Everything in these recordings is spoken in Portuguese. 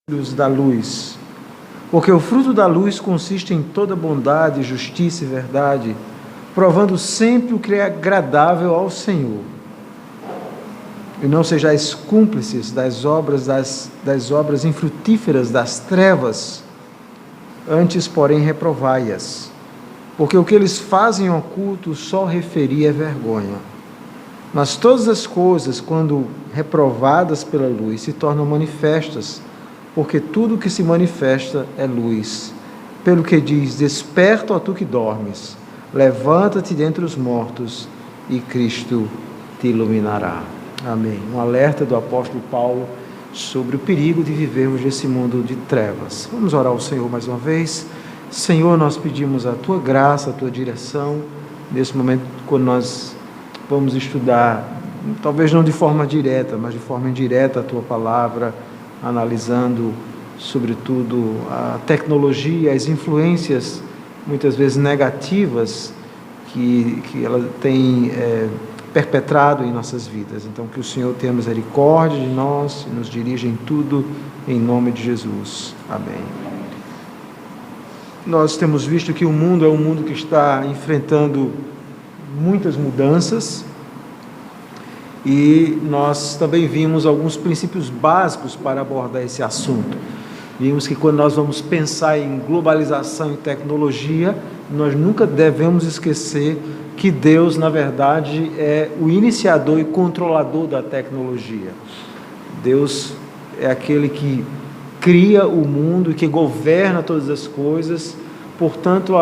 filhos da luz, porque o fruto da luz consiste em toda bondade, justiça e verdade, provando sempre o que é agradável ao Senhor. E não sejais cúmplices das obras infrutíferas das trevas, antes, porém, reprovai-as, porque o que eles fazem oculto só referir é vergonha. Mas todas as coisas, quando reprovadas pela luz, se tornam manifestas, porque tudo que se manifesta é luz. Pelo que diz: desperta, ó tu que dormes, levanta-te dentre os mortos, e Cristo te iluminará. Amém. Um alerta do apóstolo Paulo sobre o perigo de vivermos nesse mundo de trevas. Vamos orar ao Senhor mais uma vez. Senhor, nós pedimos a Tua graça, a Tua direção, nesse momento, quando nós vamos estudar, talvez não de forma direta, mas de forma indireta, a Tua palavra, analisando, sobretudo, a tecnologia, as influências, muitas vezes negativas, que ela tem perpetrado em nossas vidas. Então, que o Senhor tenha misericórdia de nós e nos dirija em tudo, em nome de Jesus. Amém. Nós temos visto que o mundo é um mundo que está enfrentando muitas mudanças, e nós também vimos alguns princípios básicos para abordar esse assunto. Vimos que quando nós vamos pensar em globalização e tecnologia, nós nunca devemos esquecer que Deus, na verdade, é o iniciador e controlador da tecnologia. Deus é aquele que cria o mundo e que governa todas as coisas. Portanto,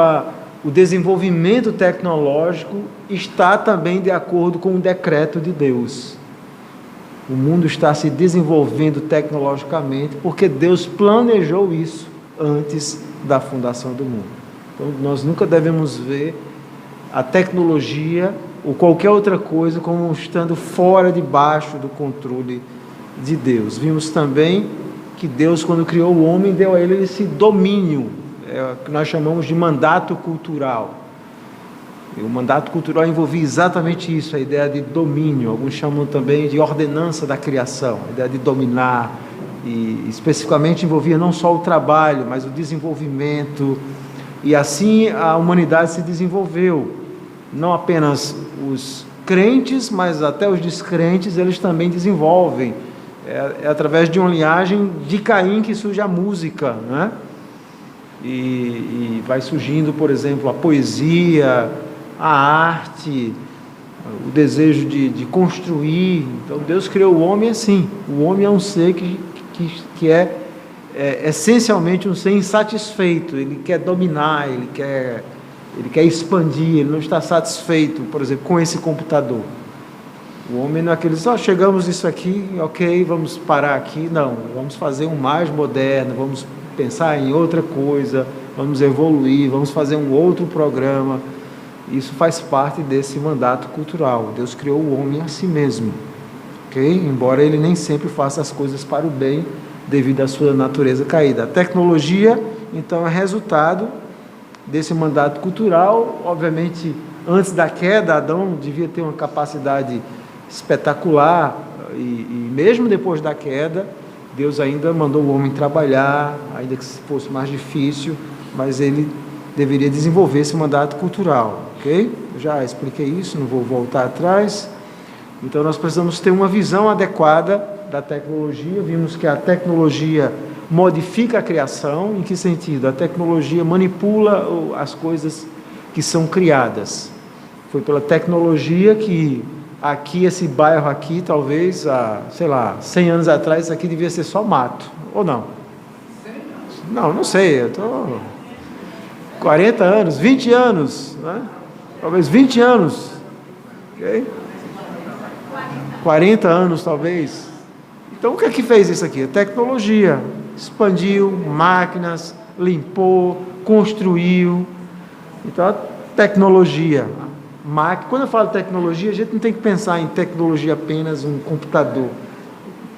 o desenvolvimento tecnológico está também de acordo com o decreto de Deus. O mundo está se desenvolvendo tecnologicamente porque Deus planejou isso antes da fundação do mundo. Então, nós nunca devemos ver a tecnologia ou qualquer outra coisa como estando fora, debaixo do controle de Deus. Vimos também que Deus, quando criou o homem, deu a ele esse domínio, que nós chamamos de mandato cultural. E o mandato cultural envolvia exatamente isso, a ideia de domínio. Alguns chamam também de ordenança da criação, a ideia de dominar, e especificamente envolvia não só o trabalho, mas o desenvolvimento. E assim a humanidade se desenvolveu. Não apenas os crentes, mas até os descrentes, eles também desenvolvem. É através de uma linhagem de Caim que surge a música, né? E vai surgindo, por exemplo, a poesia, a arte, o desejo de construir. Então, Deus criou o homem assim. O homem é um ser que é essencialmente um ser insatisfeito. Ele quer dominar, ele quer expandir, ele não está satisfeito, por exemplo, com esse computador. O homem não é aquele, chegamos nisso aqui, ok, vamos parar aqui. Não, vamos fazer um mais moderno, vamos pensar em outra coisa, vamos evoluir, vamos fazer um outro programa. Isso faz parte desse mandato cultural. Deus criou o homem a si mesmo, ok? Embora ele nem sempre faça as coisas para o bem, devido à sua natureza caída. A tecnologia, então, é resultado desse mandato cultural. Obviamente, antes da queda, Adão devia ter uma capacidade espetacular, e mesmo depois da queda, Deus ainda mandou o homem trabalhar, ainda que fosse mais difícil, mas ele deveria desenvolver esse mandato cultural, ok? Eu já expliquei isso, não vou voltar atrás. Então, nós precisamos ter uma visão adequada da tecnologia. Vimos que a tecnologia modifica a criação. Em que sentido? A tecnologia manipula as coisas que são criadas. Foi pela tecnologia que aqui, esse bairro aqui, talvez, há, 100 anos atrás, isso aqui devia ser só mato, ou não? Não sei, eu estou 40 anos, 20 anos, né? Talvez 20 anos, ok? 40 anos, talvez. Então, o que é que fez isso aqui? A tecnologia expandiu, máquinas, limpou, construiu. Então, a tecnologia, quando eu falo tecnologia, a gente não tem que pensar em tecnologia apenas um computador.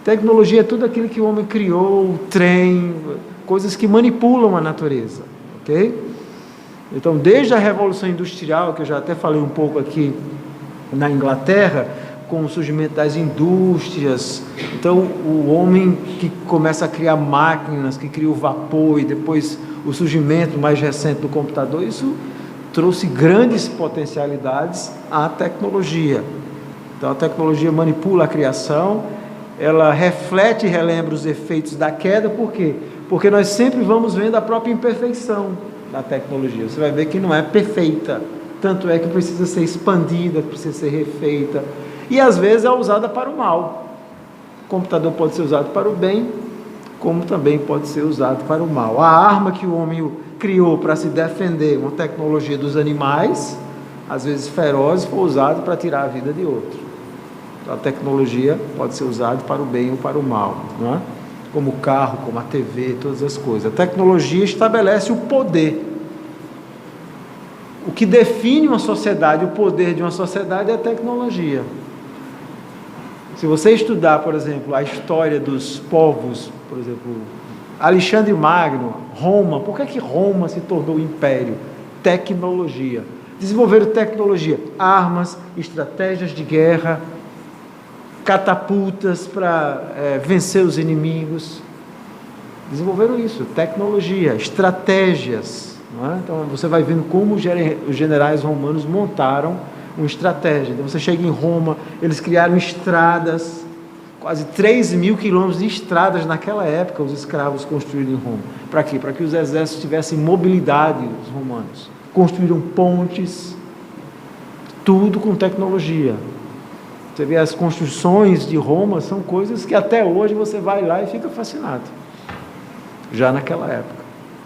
Tecnologia é tudo aquilo que o homem criou, o trem, coisas que manipulam a natureza, ok? Então, desde a Revolução Industrial, que eu já até falei um pouco aqui na Inglaterra, com o surgimento das indústrias. Então, o homem que começa a criar máquinas, que cria o vapor, e depois o surgimento mais recente do computador, isso trouxe grandes potencialidades à tecnologia. Então, a tecnologia manipula a criação, ela reflete e relembra os efeitos da queda. Por quê? Porque nós sempre vamos vendo a própria imperfeição da tecnologia. Você vai ver que não é perfeita, tanto é que precisa ser expandida, precisa ser refeita, e às vezes é usada para o mal. O computador pode ser usado para o bem, como também pode ser usado para o mal. A arma que o homem criou para se defender, uma tecnologia dos animais, às vezes ferozes, foi usada para tirar a vida de outro. Então, a tecnologia pode ser usada para o bem ou para o mal, não é? Como o carro, como a TV, todas as coisas. A tecnologia estabelece o poder. O que define uma sociedade, o poder de uma sociedade, é a tecnologia. Se você estudar, por exemplo, a história dos povos, por exemplo, Alexandre Magno, Roma, por que Roma se tornou império? Tecnologia. Desenvolveram tecnologia, armas, estratégias de guerra, catapultas para vencer os inimigos. Desenvolveram isso, tecnologia, estratégias. Não é? Então você vai vendo como os generais romanos montaram uma estratégia. Então você chega em Roma, eles criaram estradas, quase 3.000 quilômetros de estradas naquela época, os escravos construíram em Roma. Para quê? Para que os exércitos tivessem mobilidade, os romanos. Construíram pontes, tudo com tecnologia. Você vê as construções de Roma, são coisas que até hoje você vai lá e fica fascinado. Já naquela época.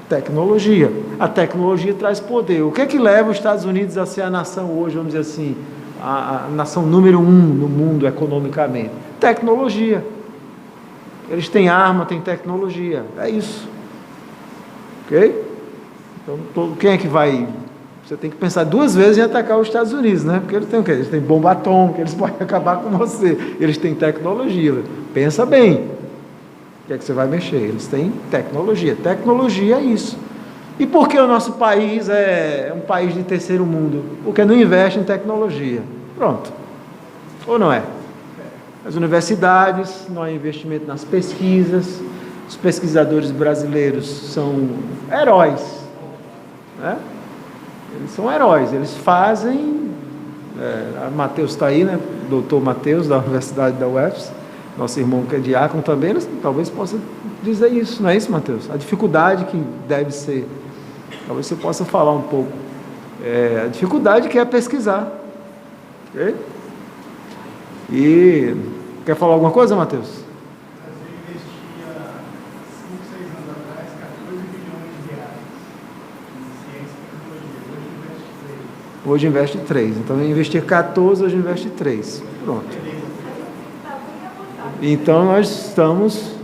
Tecnologia. A tecnologia traz poder. O que é que leva os Estados Unidos a ser a nação hoje, vamos dizer assim, a nação número 1 no mundo economicamente? Tecnologia. Eles têm arma, têm tecnologia. É isso. Ok? Então, quem é que vai... Você tem que pensar 2 vezes em atacar os Estados Unidos, né? Porque eles têm o quê? Eles têm bomba atômica, eles podem acabar com você. Eles têm tecnologia. Pensa bem. O que é que você vai mexer? Eles têm tecnologia. Tecnologia é isso. E por que o nosso país é um país de terceiro mundo? Porque não investe em tecnologia. Pronto. Ou não é? As universidades, não há investimento nas pesquisas. Os pesquisadores brasileiros são heróis, né? Eles são heróis, eles fazem... Matheus está aí, né? Doutor Matheus, da Universidade da UFS, nosso irmão que é diácono também, eles talvez possa dizer isso, não é isso, Matheus? A dificuldade que deve ser, talvez você possa falar um pouco, a dificuldade que é pesquisar, ok? E quer falar alguma coisa, Matheus? Hoje investe 3, então eu investi 14, hoje investe 3, pronto. Então nós estamos...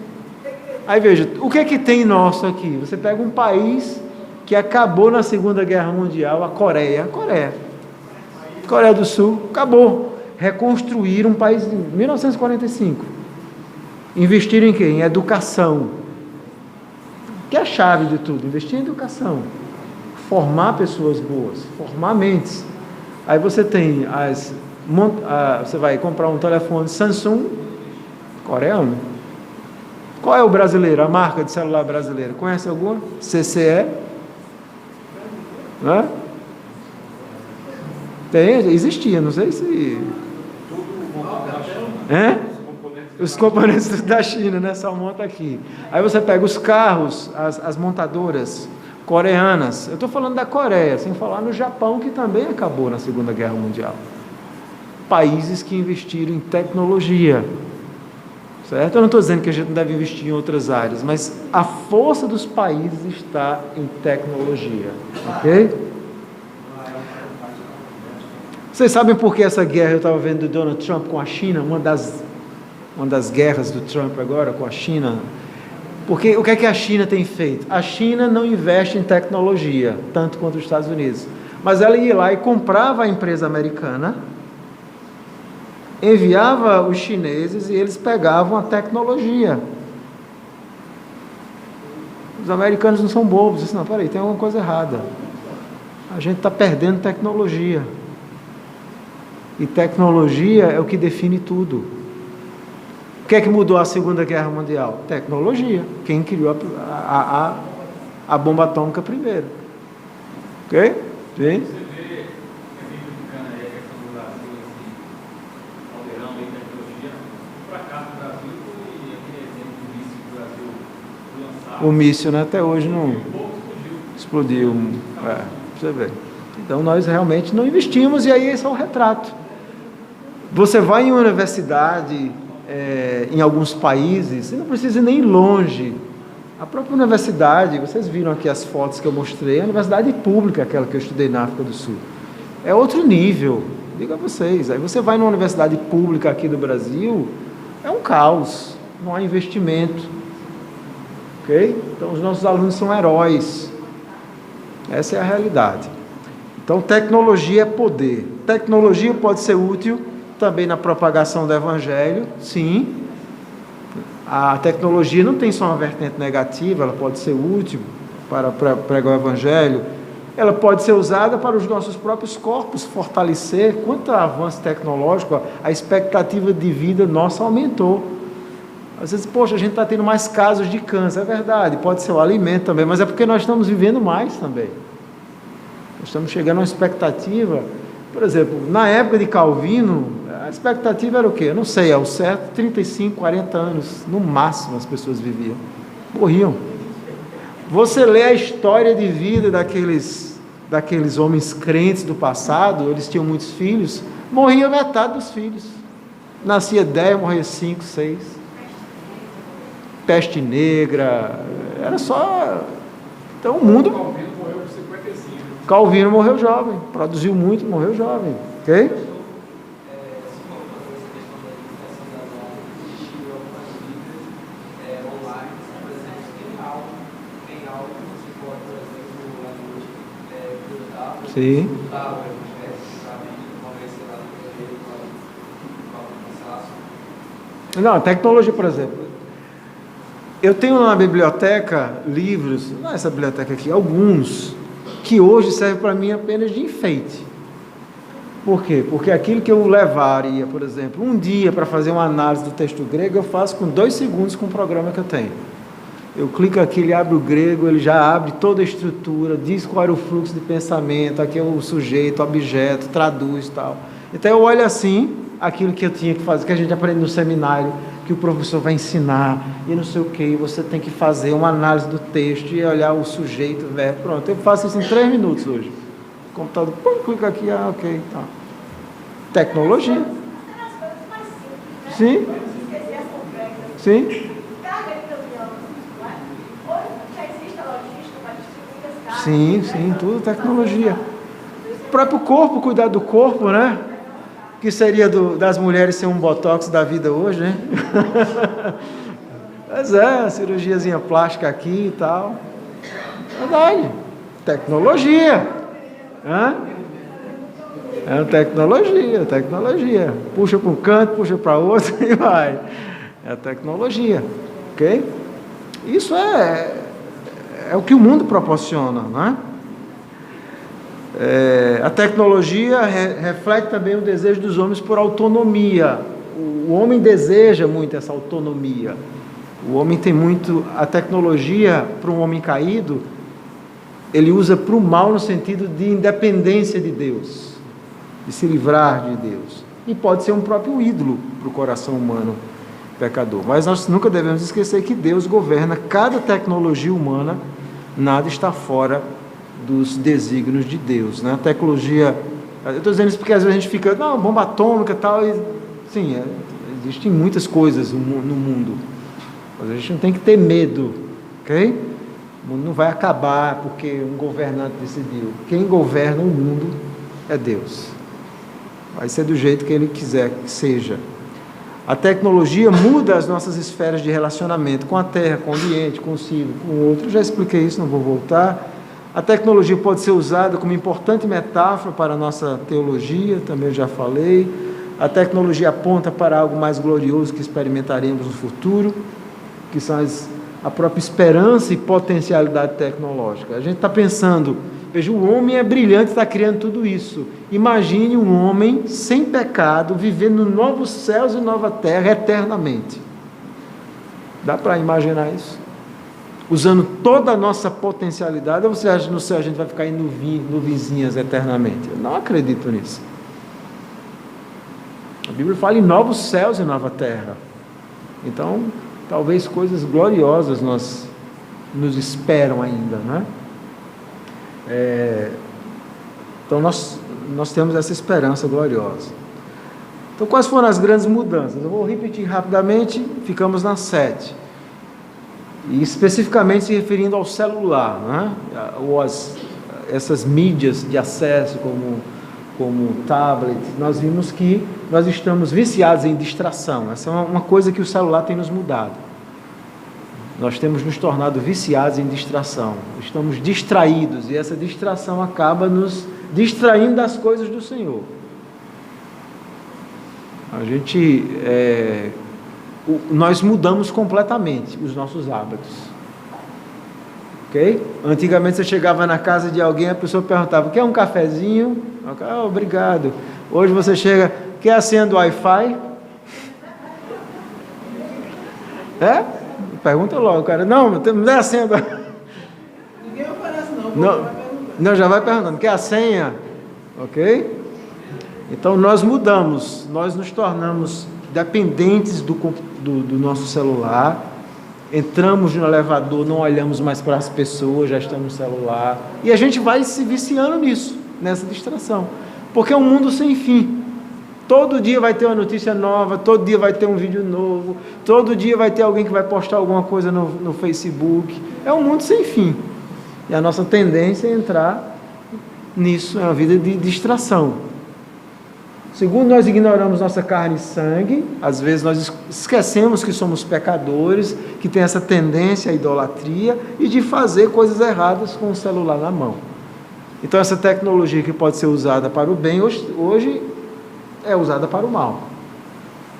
Aí veja, o que é que tem nosso aqui? Você pega um país que acabou na Segunda Guerra Mundial, a Coreia do Sul, acabou. Reconstruíram um país em 1945. Investiram em quê? Em educação. Que é a chave de tudo, investir em educação. Formar pessoas boas, formar mentes. Aí você tem você vai comprar um telefone Samsung, coreano. Qual é o brasileiro, a marca de celular brasileira? Conhece alguma? CCE? Não é? Existia, não sei se... Os componentes da China, né? Só monta aqui. Aí você pega os carros, as montadoras coreanas. Eu estou falando da Coreia, sem falar no Japão, que também acabou na Segunda Guerra Mundial. Países que investiram em tecnologia. Certo? Eu não estou dizendo que a gente não deve investir em outras áreas, mas a força dos países está em tecnologia. Ok? Vocês sabem por que essa guerra, eu estava vendo do Donald Trump com a China, uma das guerras do Trump agora com a China. Porque o que é que a China tem feito? A China não investe em tecnologia, tanto quanto os Estados Unidos. Mas ela ia lá e comprava a empresa americana, enviava os chineses e eles pegavam a tecnologia. Os americanos não são bobos, dizem, não, peraí, tem alguma coisa errada. A gente está perdendo tecnologia. E tecnologia é o que define tudo. O que é que mudou a Segunda Guerra Mundial? Tecnologia. Quem criou a bomba atômica primeiro. Ok? Sim? O míssil, né, até hoje não explodiu. Você vê. Então nós realmente não investimos, e aí esse é o retrato. Você vai em uma universidade, em alguns países, você não precisa ir nem longe. A própria universidade, vocês viram aqui as fotos que eu mostrei, a universidade pública, aquela que eu estudei na África do Sul, é outro nível, digo a vocês. Aí você vai numa universidade pública aqui do Brasil, é um caos, não há investimento. Ok? Então os nossos alunos são heróis. Essa é a realidade. Então tecnologia é poder. Tecnologia pode ser útil também na propagação do Evangelho, sim. A tecnologia não tem só uma vertente negativa, ela pode ser útil para pregar o Evangelho, ela pode ser usada para os nossos próprios corpos, fortalecer. Quanto avanço tecnológico, a expectativa de vida nossa aumentou. Às vezes, poxa, a gente está tendo mais casos de câncer, é verdade, pode ser o alimento também, mas é porque nós estamos vivendo mais também. Nós estamos chegando a uma expectativa, por exemplo, na época de Calvino, a expectativa era o quê? Eu não sei, ao certo, 35, 40 anos, no máximo as pessoas viviam, morriam. Você lê a história de vida daqueles homens crentes do passado, eles tinham muitos filhos, morria metade dos filhos. Nascia 10, morria 5, 6. Peste negra, era só... Então o mundo... Calvino morreu com 55. Calvino morreu jovem, produziu muito, morreu jovem, ok? Sim. Não, a tecnologia, por exemplo. Eu tenho na biblioteca livros, não é essa biblioteca aqui, alguns, que hoje servem para mim apenas de enfeite. Por quê? Porque aquilo que eu levaria, por exemplo, um dia para fazer uma análise do texto grego, eu faço com 2 segundos com o programa que eu tenho. Eu clico aqui, ele abre o grego, ele já abre toda a estrutura, diz qual era o fluxo de pensamento, aqui é o sujeito, o objeto, traduz e tal. Então eu olho assim, aquilo que eu tinha que fazer, que a gente aprende no seminário, que o professor vai ensinar, e não sei o que, você tem que fazer uma análise do texto e olhar o sujeito, verbo, pronto, eu faço isso em 3 minutos hoje. O computador, pum, clica aqui, ok, tá. Tecnologia. Sim. Sim. Sim, sim, tudo tecnologia. O próprio corpo, cuidar do corpo, né? Que seria das mulheres ser um botox da vida hoje, né? Mas cirurgiazinha plástica aqui e tal. Verdade. Tecnologia. É tecnologia. Puxa para um canto, puxa para outro e vai. É a tecnologia. Ok? Isso é o que o mundo proporciona, né? A tecnologia reflete também o desejo dos homens por autonomia. O homem deseja muito essa autonomia. O homem tem muito... A tecnologia, para um homem caído, ele usa para o mal no sentido de independência de Deus, de se livrar de Deus. E pode ser um próprio ídolo para o coração humano pecador. Mas nós nunca devemos esquecer que Deus governa cada tecnologia humana, nada está fora dos desígnios de Deus, né? A tecnologia, eu estou dizendo isso porque às vezes a gente fica, não, bomba atômica e tal, sim, existem muitas coisas no mundo, mas a gente não tem que ter medo, ok? O mundo não vai acabar porque um governante decidiu. Quem governa o mundo é Deus, vai ser do jeito que Ele quiser que seja. A tecnologia muda as nossas esferas de relacionamento com a terra, com o ambiente, com o ciclo, com o outro. Eu já expliquei isso, não vou voltar. A tecnologia pode ser usada como importante metáfora para a nossa teologia, também já falei. A tecnologia aponta para algo mais glorioso que experimentaremos no futuro, que são a própria esperança e potencialidade tecnológica. A gente está pensando Veja, o homem é brilhante, está criando tudo isso. Imagine um homem sem pecado, vivendo novos céus e nova terra eternamente. Dá para imaginar isso? Usando toda a nossa potencialidade, ou você acha que no céu a gente vai ficar em nuvenzinhas eternamente? Eu não acredito nisso. A Bíblia fala em novos céus e nova terra. Então, talvez coisas gloriosas nos esperam ainda, né? Então nós temos essa esperança gloriosa. Então, quais foram as grandes mudanças? Eu vou repetir rapidamente, ficamos na 7. E especificamente se referindo ao celular, né? Ou essas mídias de acesso como tablet, nós vimos que nós estamos viciados em distração. Essa é uma coisa que o celular tem nos mudado. Nós temos nos tornado viciados em distração. Estamos distraídos e essa distração acaba nos distraindo das coisas do Senhor. Nós mudamos completamente os nossos hábitos. Ok? Antigamente você chegava na casa de alguém, a pessoa perguntava: quer um cafezinho? Obrigado. Hoje você chega: quer a senha do Wi-Fi? Pergunta logo, cara. Não dá a senha do... Ninguém oferece não. Não, já vai perguntando. Quer a senha? Ok? Então nós mudamos, nós nos tornamos dependentes do nosso celular. Entramos no elevador, não olhamos mais para as pessoas, já estamos no celular. E a gente vai se viciando nisso, nessa distração. Porque é um mundo sem fim. Todo dia vai ter uma notícia nova, todo dia vai ter um vídeo novo, todo dia vai ter alguém que vai postar alguma coisa no Facebook. É um mundo sem fim. E a nossa tendência é entrar nisso, é uma vida de distração. Segundo, nós ignoramos nossa carne e sangue. Às vezes nós esquecemos que somos pecadores, que tem essa tendência à idolatria e de fazer coisas erradas com o celular na mão. Então essa tecnologia que pode ser usada para o bem, hoje é usada para o mal.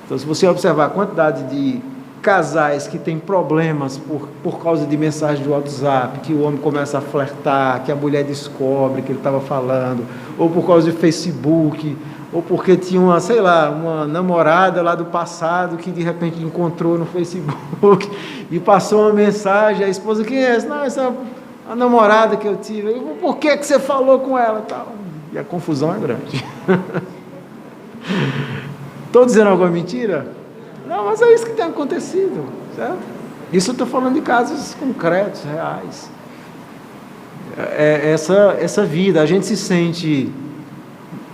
Então, se você observar a quantidade de casais que têm problemas por causa de mensagem de WhatsApp, que o homem começa a flertar, que a mulher descobre que ele estava falando, ou por causa de Facebook, ou porque tinha uma namorada lá do passado que de repente encontrou no Facebook e passou uma mensagem, a esposa: quem é essa? Não, essa é a namorada que eu tive. Por que você falou com ela? E a confusão é grande. Estou dizendo alguma mentira? Não, mas é isso que tem acontecido, certo? Isso eu estou falando de casos concretos, reais. Essa vida, a gente se sente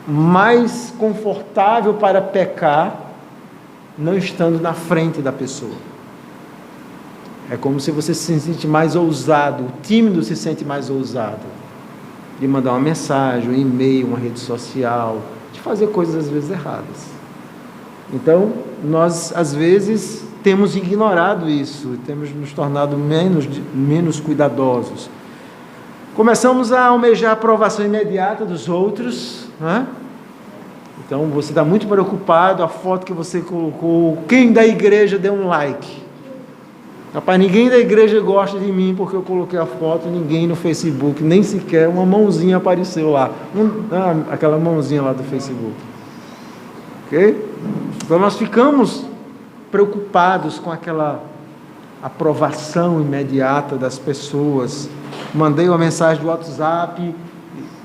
mais confortável para pecar não estando na frente da pessoa. É como se você se sente mais ousado, o tímido se sente mais ousado de mandar uma mensagem, um e-mail, uma rede social, de fazer coisas às vezes erradas. Então, nós às vezes temos ignorado isso, temos nos tornado menos cuidadosos. Começamos a almejar a aprovação imediata dos outros, né? Então você está muito preocupado, a foto que você colocou, quem da igreja deu um like? Rapaz, ninguém da igreja gosta de mim porque eu coloquei a foto, ninguém no Facebook, nem sequer uma mãozinha apareceu lá, aquela mãozinha lá do Facebook. Ok? Então nós ficamos preocupados com aquela aprovação imediata das pessoas. Mandei uma mensagem do WhatsApp,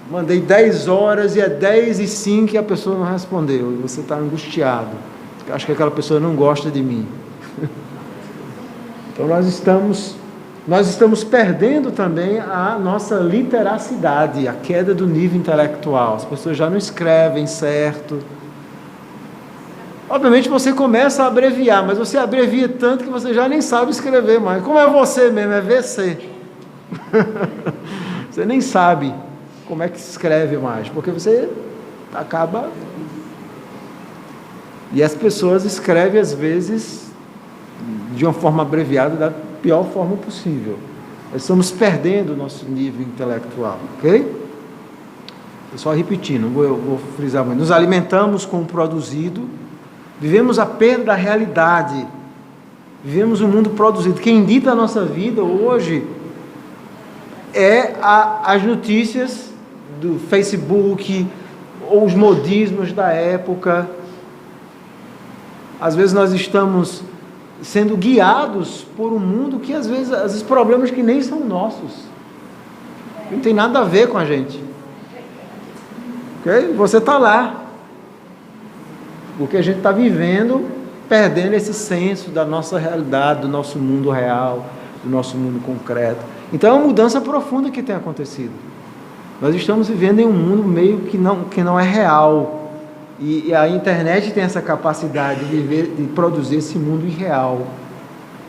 mandei 10 horas e é 10h05 e a pessoa não respondeu. E você está angustiado. Acho que aquela pessoa não gosta de mim. Então nós estamos perdendo também a nossa literacidade, a queda do nível intelectual. As pessoas já não escrevem certo. Obviamente você começa a abreviar, mas você abrevia tanto que você já nem sabe escrever mais. Como é você mesmo? É VC. Você nem sabe como é que se escreve mais, porque você acaba... E as pessoas escrevem às vezes de uma forma abreviada, da pior forma possível. Nós estamos perdendo o nosso nível intelectual, ok? Só repetindo, eu vou frisar muito. Nos alimentamos com o produzido, vivemos a perda da realidade, vivemos um mundo produzido. Quem dita a nossa vida hoje as notícias do Facebook, ou os modismos da época. Às vezes nós estamos sendo guiados por um mundo que às vezes problemas que nem são nossos, não tem nada a ver com a gente. Okay? Você está lá, porque a gente está vivendo, perdendo esse senso da nossa realidade, do nosso mundo real, do nosso mundo concreto. Então é uma mudança profunda que tem acontecido. Nós estamos vivendo em um mundo meio que não é real. E a internet tem essa capacidade de produzir esse mundo irreal.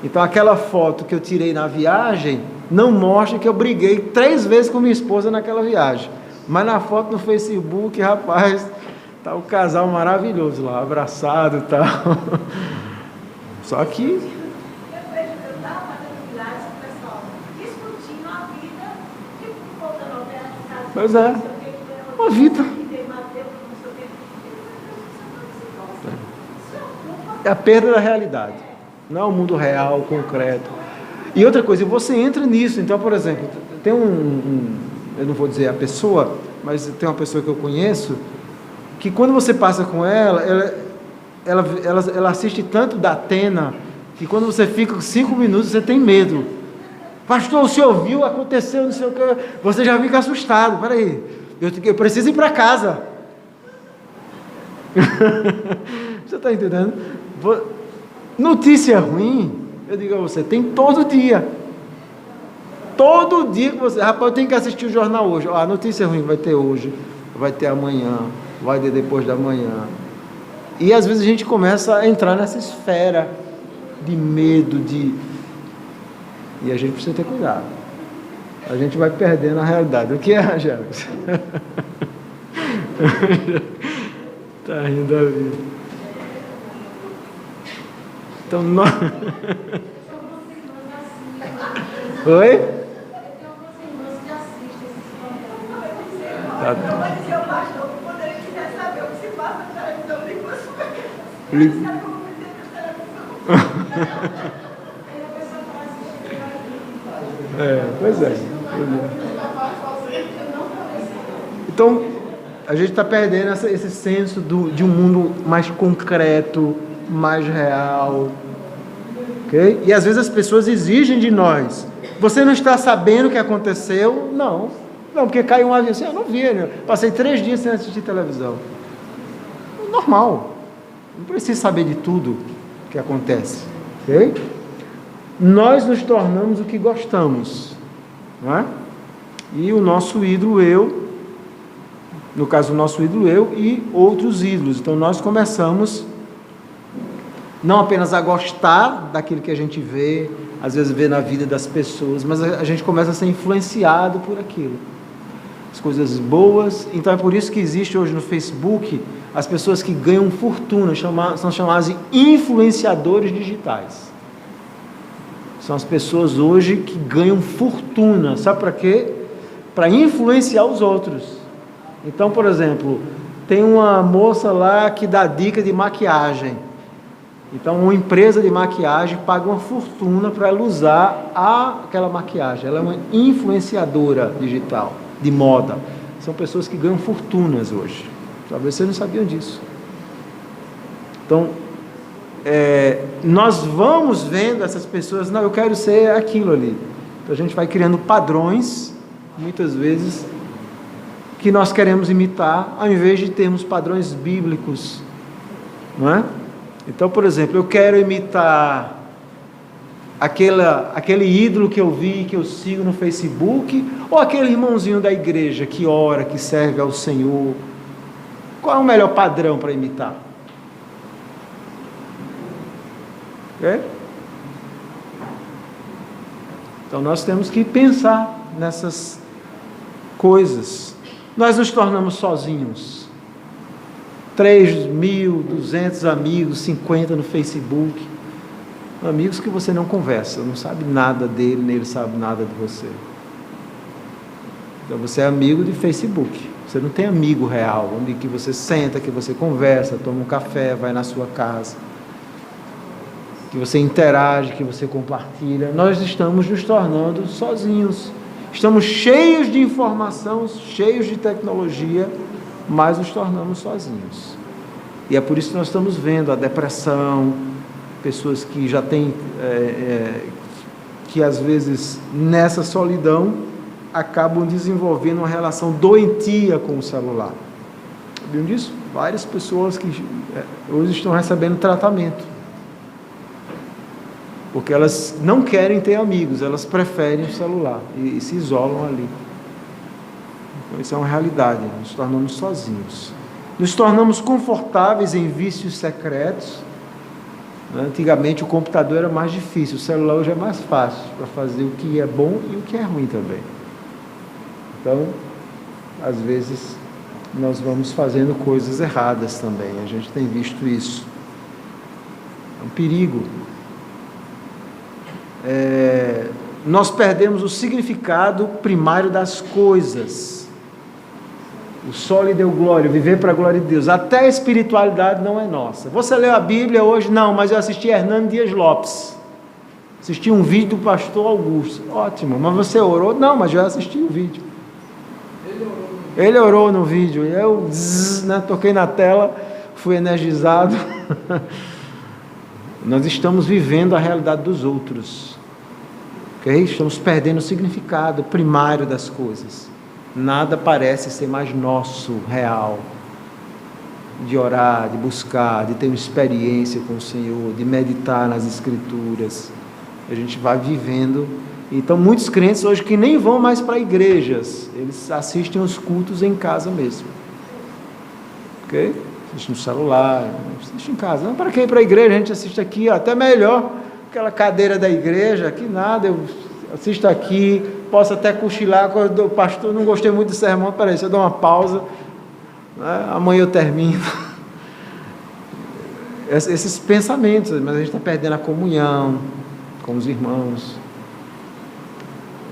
Então aquela foto que eu tirei na viagem não mostra que eu briguei 3 vezes com minha esposa naquela viagem. Mas na foto no Facebook, rapaz, tá o casal maravilhoso lá, abraçado e tal. Só que... Eu estava fazendo viagem com o pessoal discutindo a vida, tipo, voltando ao pé de casa. Pois é, uma vida. É a perda da realidade, não é o mundo real, concreto. E outra coisa, você entra nisso. Então, por exemplo, tem eu não vou dizer a pessoa, mas tem uma pessoa que eu conheço, que quando você passa com ela assiste tanto da Atena, que quando você fica 5 minutos, você tem medo. Pastor, o senhor viu, aconteceu, não sei o que, você já fica assustado. Peraí, eu preciso ir para casa. Você está entendendo? Notícia ruim, eu digo a você, tem todo dia. Todo dia que você... Rapaz, eu tenho que assistir o jornal hoje. A notícia ruim vai ter hoje, vai ter amanhã, vai ter depois da manhã. E às vezes a gente começa a entrar nessa esfera de medo, e a gente precisa ter cuidado. A gente vai perdendo a realidade. O que é, Angélica? Está rindo da vida. Então, nós... Oi? Tá. Pois é. Então, a gente está perdendo esse senso de um mundo mais concreto, mais real. Okay? E às vezes as pessoas exigem de nós. Você não está sabendo o que aconteceu? Não, porque caiu um avião assim, eu não vi, né? Passei 3 dias sem assistir televisão. Normal. Não precisa saber de tudo que acontece. Okay? Nós nos tornamos o que gostamos, não é? E o nosso ídolo eu, no caso o nosso ídolo eu e outros ídolos. Então nós começamos não apenas a gostar daquilo que a gente vê, às vezes vê na vida das pessoas, mas a gente começa a ser influenciado por aquilo. As coisas boas. Então é por isso que existe hoje no Facebook as pessoas que ganham fortuna, são chamadas de influenciadores digitais. São as pessoas hoje que ganham fortuna. Sabe para quê? Para influenciar os outros. Então, por exemplo, tem uma moça lá que dá dica de maquiagem. Então, uma empresa de maquiagem paga uma fortuna para ela usar aquela maquiagem. Ela é uma influenciadora digital, de moda. São pessoas que ganham fortunas hoje. Talvez vocês não sabiam disso. Então, nós vamos vendo essas pessoas, não, eu quero ser aquilo ali. Então, a gente vai criando padrões, muitas vezes, que nós queremos imitar, ao invés de termos padrões bíblicos. Não é? Então, por exemplo, eu quero imitar aquele ídolo que eu vi, que eu sigo no Facebook, ou aquele irmãozinho da igreja que ora, que serve ao Senhor. Qual é o melhor padrão para imitar? Então nós temos que pensar nessas coisas. Nós nos tornamos sozinhos. 3.200 amigos, 50 no Facebook. Amigos que você não conversa, não sabe nada dele, nem ele sabe nada de você. Então você é amigo de Facebook. Você não tem amigo real, onde que você senta, que você conversa, toma um café, vai na sua casa, que você interage, que você compartilha. Nós estamos nos tornando sozinhos. estamos cheios de informação, cheios de tecnologia, mas nos tornamos sozinhos. E é por isso que nós estamos vendo a depressão, pessoas que já têm, que às vezes nessa solidão acabam desenvolvendo uma relação doentia com o celular. Sabiam disso? Várias pessoas que hoje estão recebendo tratamento, porque elas não querem ter amigos, elas preferem o celular e se isolam ali. Então isso é uma realidade, nos tornamos sozinhos. Nos tornamos confortáveis em vícios secretos. Antigamente o computador era mais difícil, o celular hoje é mais fácil para fazer o que é bom e o que é ruim também. Então, às vezes, nós vamos fazendo coisas erradas também, a gente tem visto isso. É um perigo. Nós perdemos o significado primário das coisas. O sol lhe deu glória, viver para a glória de Deus. Até a espiritualidade não é nossa. Você leu a Bíblia hoje? Não, mas eu assisti Hernando Dias Lopes. Assisti um vídeo do pastor Augusto. Ótimo, mas você orou? Não, mas já assisti o vídeo. Ele orou no vídeo. Eu toquei na tela, fui energizado. Nós estamos vivendo a realidade dos outros. Okay? Estamos perdendo o significado primário das coisas. Nada parece ser mais nosso, real, de orar, de buscar, de ter uma experiência com o Senhor, de meditar nas Escrituras. A gente vai vivendo. Então, muitos crentes hoje que nem vão mais para igrejas, eles assistem os cultos em casa mesmo. Ok? Assiste no celular, assiste em casa. Não, para quem ir para a igreja? A gente assiste aqui, ó, até melhor, aquela cadeira da igreja, que nada, eu assisto aqui, posso até cochilar, quando o pastor, não gostei muito do sermão, peraí, se eu dou uma pausa, né, amanhã eu termino. Esses pensamentos, mas a gente está perdendo a comunhão com os irmãos.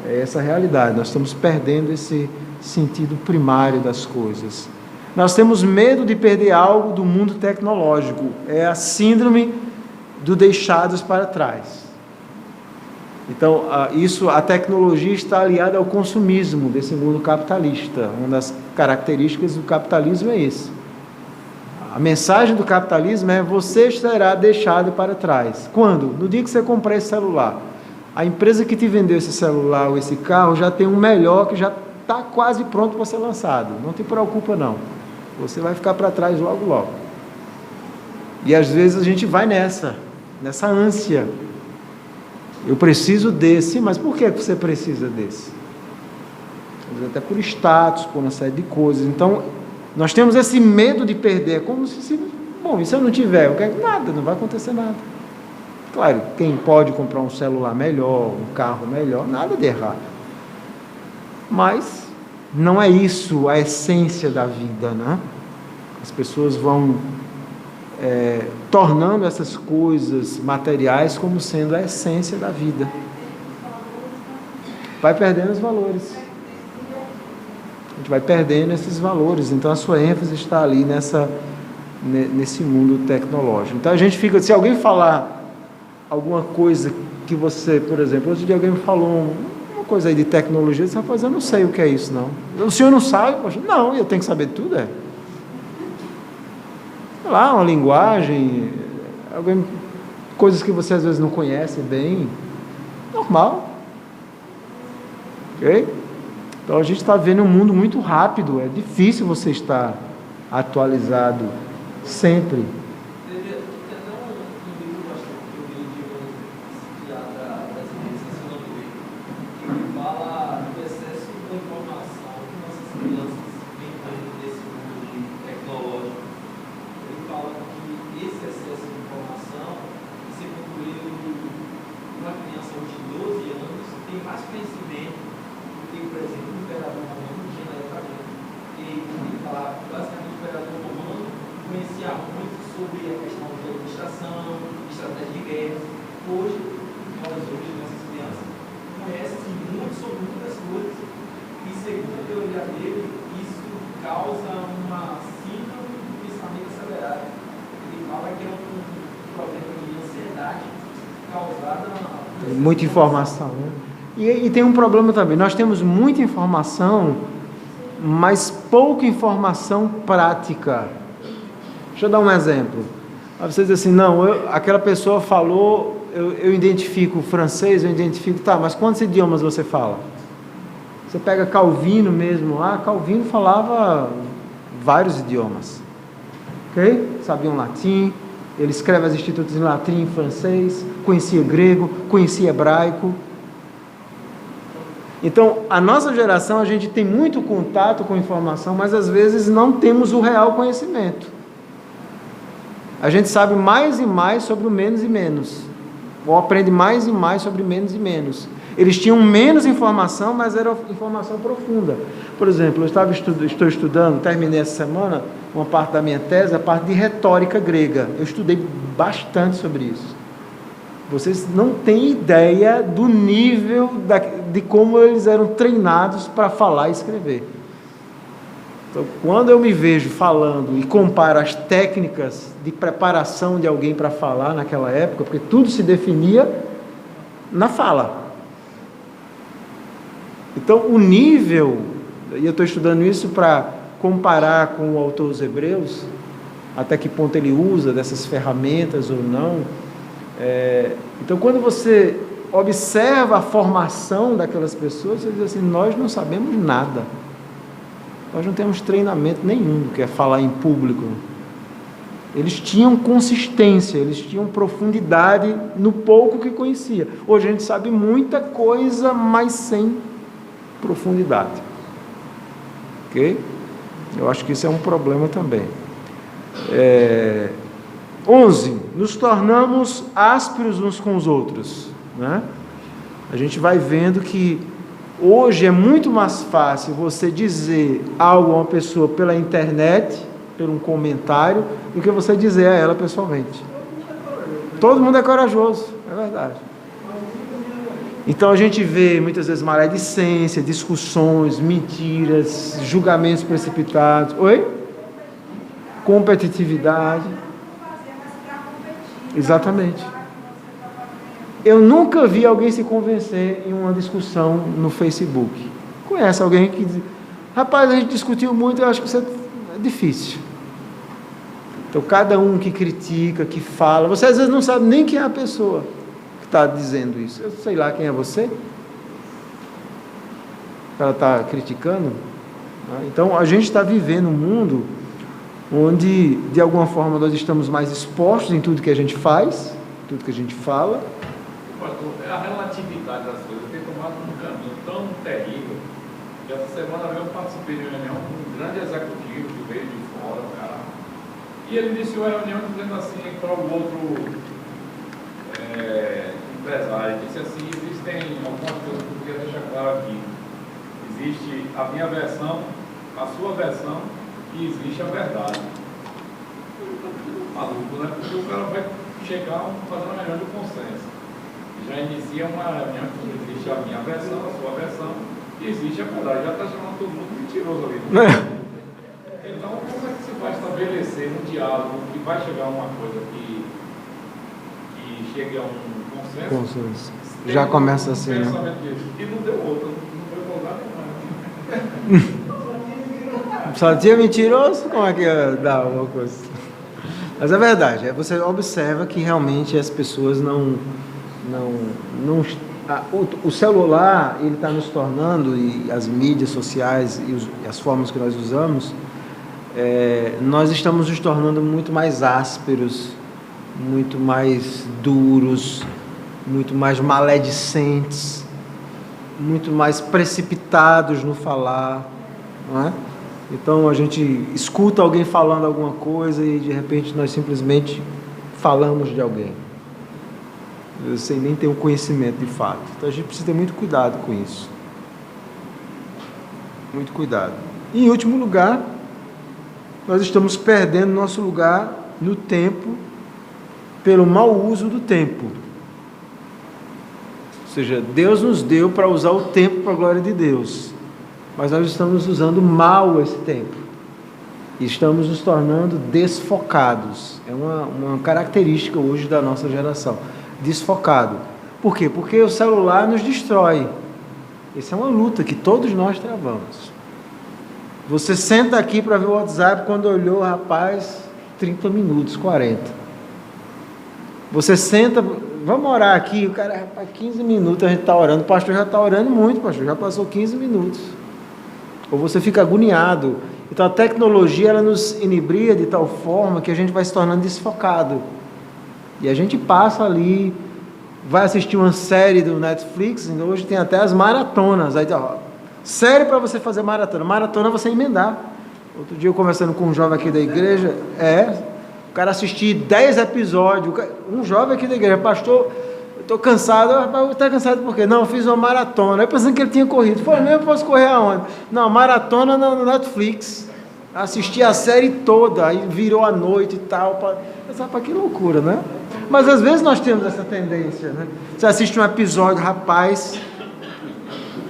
É essa a realidade, nós estamos perdendo esse sentido primário das coisas. Nós temos medo de perder algo do mundo tecnológico, é a síndrome do deixados para trás. Então, a tecnologia está aliada ao consumismo desse mundo capitalista. Uma das características do capitalismo é isso. A mensagem do capitalismo é: você será deixado para trás. Quando? No dia que você comprar esse celular. A empresa que te vendeu esse celular ou esse carro já tem um melhor que já está quase pronto para ser lançado. Não te preocupa não. Você vai ficar para trás logo, logo. E às vezes a gente vai nessa ânsia. Eu preciso desse, mas por que você precisa desse? Às vezes até por status, por uma série de coisas. Então, nós temos esse medo de perder. É como se, bom, e se eu não tiver? Eu quero nada, não vai acontecer nada. Claro, quem pode comprar um celular melhor, um carro melhor, nada de errado. Mas não é isso a essência da vida, né? As pessoas vão tornando essas coisas materiais como sendo a essência da vida. Vai perdendo os valores. A gente vai perdendo esses valores. Então a sua ênfase está ali nesse mundo tecnológico. Então a gente fica, se alguém falar alguma coisa que você, por exemplo, outro dia alguém me falou uma coisa aí de tecnologia, você vai fazer, eu não sei o que é isso não. O senhor não sabe? Poxa, não, eu tenho que saber tudo, sei lá, uma linguagem, coisas que você às vezes não conhece bem, normal. Ok? Então a gente está vendo um mundo muito rápido, é difícil você estar atualizado sempre. Muita informação, né? E tem um problema também, nós temos muita informação, mas pouca informação prática. Deixa eu dar um exemplo. Você diz assim, não, aquela pessoa falou, eu identifico o francês, eu identifico, tá, mas quantos idiomas você fala? Você pega Calvino mesmo lá, Calvino falava vários idiomas, ok? Sabia um latim, ele escreve as institutos em latim, em francês, conhecia grego, conhecia hebraico. Então, a nossa geração, a gente tem muito contato com informação, mas às vezes não temos o real conhecimento. A gente sabe mais e mais sobre o menos e menos, ou aprende mais e mais sobre menos e menos. Eles tinham menos informação, mas era informação profunda. Por exemplo, eu estou estudando, terminei essa semana, uma parte da minha tese, a parte de retórica grega. Eu estudei bastante sobre isso. Vocês não têm ideia do nível de como eles eram treinados para falar e escrever. Então, quando eu me vejo falando e comparo as técnicas de preparação de alguém para falar naquela época, porque tudo se definia na fala. Então, o nível, e eu estou estudando isso para comparar com o autor dos Hebreus, até que ponto ele usa dessas ferramentas ou não. Então, quando você observa a formação daquelas pessoas, você diz assim, nós não sabemos nada. Nós não temos treinamento nenhum do que é falar em público. Eles tinham consistência, eles tinham profundidade no pouco que conhecia. Hoje a gente sabe muita coisa, mas sem profundidade. Ok? Eu acho que isso é um problema também. 11. Nos tornamos ásperos uns com os outros, né? A gente vai vendo que hoje é muito mais fácil você dizer algo a uma pessoa pela internet, por um comentário, do que você dizer a ela pessoalmente. Todo mundo é corajoso, é verdade. Então a gente vê muitas vezes maledicência, discussões, mentiras, julgamentos precipitados. Oi? Competitividade. Exatamente. Eu nunca vi alguém se convencer em uma discussão no Facebook. Conhece alguém que diz, rapaz, a gente discutiu muito, eu acho que isso é difícil. Então, cada um que critica, que fala, você às vezes não sabe nem quem é a pessoa que está dizendo isso. Eu sei lá quem é você. Ela está criticando. Então, a gente está vivendo um mundo onde, de alguma forma, nós estamos mais expostos em tudo que a gente faz, tudo que a gente fala. A relatividade das coisas tem tomado um caminho tão terrível que essa semana eu participei de uma reunião com um grande executivo que veio de fora, cara. E ele iniciou a reunião dizendo assim para o outro empresário, disse assim, existem algumas coisas que eu queria deixar claro aqui. Existe a minha versão, a sua versão e existe a verdade. Maluco, né? Porque o cara vai chegar fazendo uma reunião de consenso. Já inicia uma reunião que existe a minha versão, a sua versão, e existe a verdade. Já está chamando todo mundo de mentiroso ali. Então, como é que se vai estabelecer um diálogo que vai chegar a uma coisa que chegue a um consenso? Já começa assim, né? E não deu outro, não foi pra lugar nenhum. Só tinha mentiroso? Como é que dá uma coisa? Mas é verdade, você observa que realmente as pessoas o celular, ele está nos tornando, e as mídias sociais e as formas que nós usamos, nós estamos nos tornando muito mais ásperos, muito mais duros, muito mais maledicentes, muito mais precipitados no falar, não é? Então a gente escuta alguém falando alguma coisa e de repente nós simplesmente falamos de alguém, sem nem ter um conhecimento de fato. Então a gente precisa ter muito cuidado com isso. Muito cuidado. E em último lugar, nós estamos perdendo nosso lugar no tempo pelo mau uso do tempo. Ou seja, Deus nos deu para usar o tempo para a glória de Deus, mas nós estamos usando mal esse tempo. E estamos nos tornando desfocados. É uma característica hoje da nossa geração. Desfocado. Por quê? Porque o celular nos destrói. Essa é uma luta que todos nós travamos. Você senta aqui para ver o WhatsApp, quando olhou, rapaz, 30 minutos, 40. Você senta, vamos orar aqui, o cara, rapaz, 15 minutos a gente está orando, o pastor já está orando muito, pastor, já passou 15 minutos. Ou você fica agoniado. Então a tecnologia, ela nos inibria de tal forma que a gente vai se tornando desfocado. E a gente passa ali, vai assistir uma série do Netflix, hoje tem até as maratonas, aí, ó, série para você fazer maratona você emendar. Outro dia eu conversando com um jovem aqui da igreja, o cara assistir 10 episódios, um jovem aqui da igreja, pastor, eu estou cansado, rapaz, está cansado por quê? Não, eu fiz uma maratona, eu pensando que ele tinha corrido, foi mesmo, eu posso correr aonde? Não, maratona no Netflix, assisti a série toda, aí virou a noite e tal, rapaz, que loucura, né? Mas às vezes nós temos essa tendência, né? Você assiste um episódio, rapaz,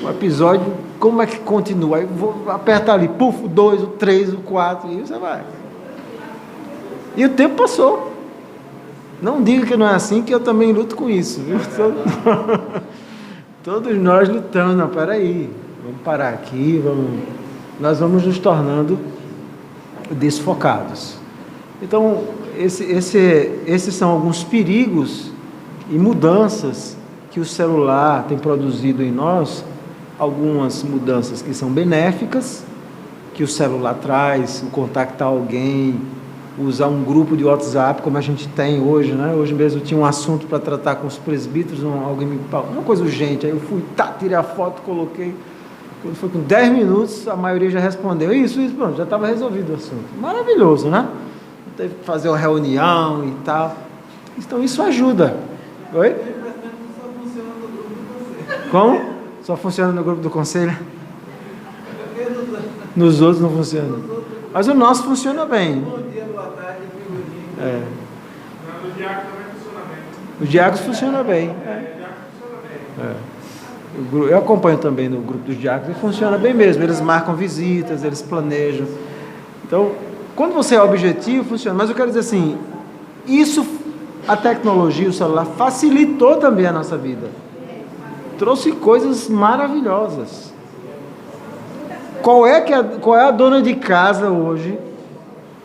o episódio, como é que continua? Aí vou apertar ali, puf, o 2, o 3, o 4, e você vai. E o tempo passou. Não diga que não é assim, que eu também luto com isso, viu? Todos nós lutamos. Não, peraí, vamos parar aqui, nós vamos nos tornando desfocados. Então, esses são alguns perigos e mudanças que o celular tem produzido em nós, algumas mudanças que são benéficas, que o celular traz, o contactar alguém, usar um grupo de WhatsApp, como a gente tem hoje, né? Hoje mesmo eu tinha um assunto para tratar com os presbíteros, alguém me falou, uma coisa urgente, aí eu fui, tirei a foto, coloquei, quando foi com 10 minutos, a maioria já respondeu, isso, pronto, já estava resolvido o assunto. Maravilhoso, né? Teve que fazer uma reunião e tal. Então isso ajuda. Oi? Só funciona no grupo do conselho. Como? Só funciona no grupo do conselho? Nos outros não funciona. Mas o nosso funciona bem. Bom dia, boa tarde, figurinha. No diácono também funciona bem. O diácono funciona bem. Eu acompanho também no grupo dos diáconos e funciona bem mesmo. Eles marcam visitas, eles planejam. Então, quando você é objetivo, funciona. Mas eu quero dizer assim, a tecnologia, o celular, facilitou também a nossa vida. Trouxe coisas maravilhosas. Qual é a dona de casa hoje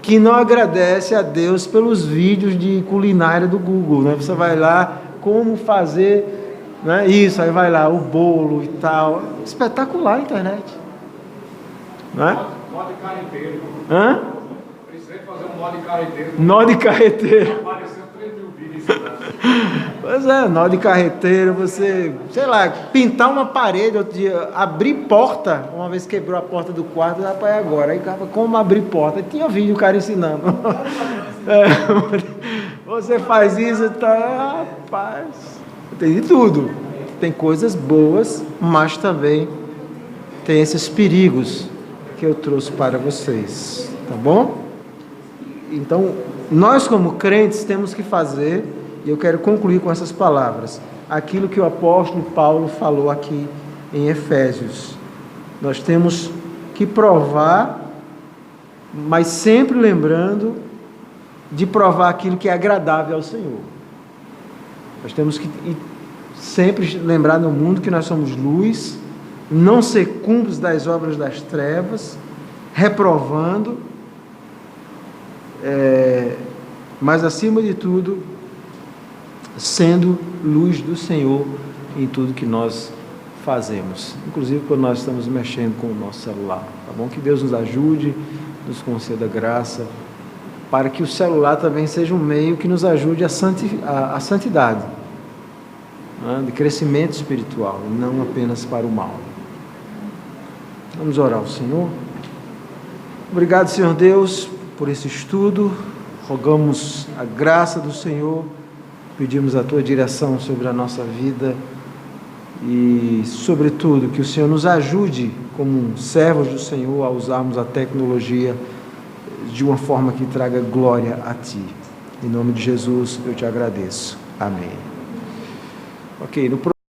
que não agradece a Deus pelos vídeos de culinária do Google, né? Você vai lá, como fazer, né? Isso, aí vai lá, o bolo e tal. Espetacular a internet. Né? Nó de carreteiro. Hã? Precisei fazer um nó de carreteiro. Nó de carreteiro. Apareceu 3 mil vídeos. Pois é, nó de carreteiro, você, sei lá, pintar uma parede, outro dia, abrir porta, uma vez quebrou a porta do quarto, rapaz, agora, aí cara, como abrir porta? Aí tinha vídeo o cara ensinando. Você faz isso, tá, rapaz, tem de tudo. Tem coisas boas, mas também tem esses perigos que eu trouxe para vocês, tá bom? Então, nós como crentes temos que fazer, e eu quero concluir com essas palavras, aquilo que o apóstolo Paulo falou aqui em Efésios. Nós temos que provar, mas sempre lembrando de provar aquilo que é agradável ao Senhor. Nós temos que sempre lembrar no mundo que nós somos luz, não ser cúmplices das obras das trevas, reprovando, mas acima de tudo, sendo luz do Senhor em tudo que nós fazemos, inclusive quando nós estamos mexendo com o nosso celular, tá bom? Que Deus nos ajude, nos conceda graça, para que o celular também seja um meio que nos ajude a santidade, né? De crescimento espiritual, e não apenas para o mal. Vamos orar ao Senhor. Obrigado, Senhor Deus, por esse estudo. Rogamos a graça do Senhor, pedimos a Tua direção sobre a nossa vida e, sobretudo, que o Senhor nos ajude, como servos do Senhor, a usarmos a tecnologia de uma forma que traga glória a Ti. Em nome de Jesus, eu Te agradeço. Amém. Ok,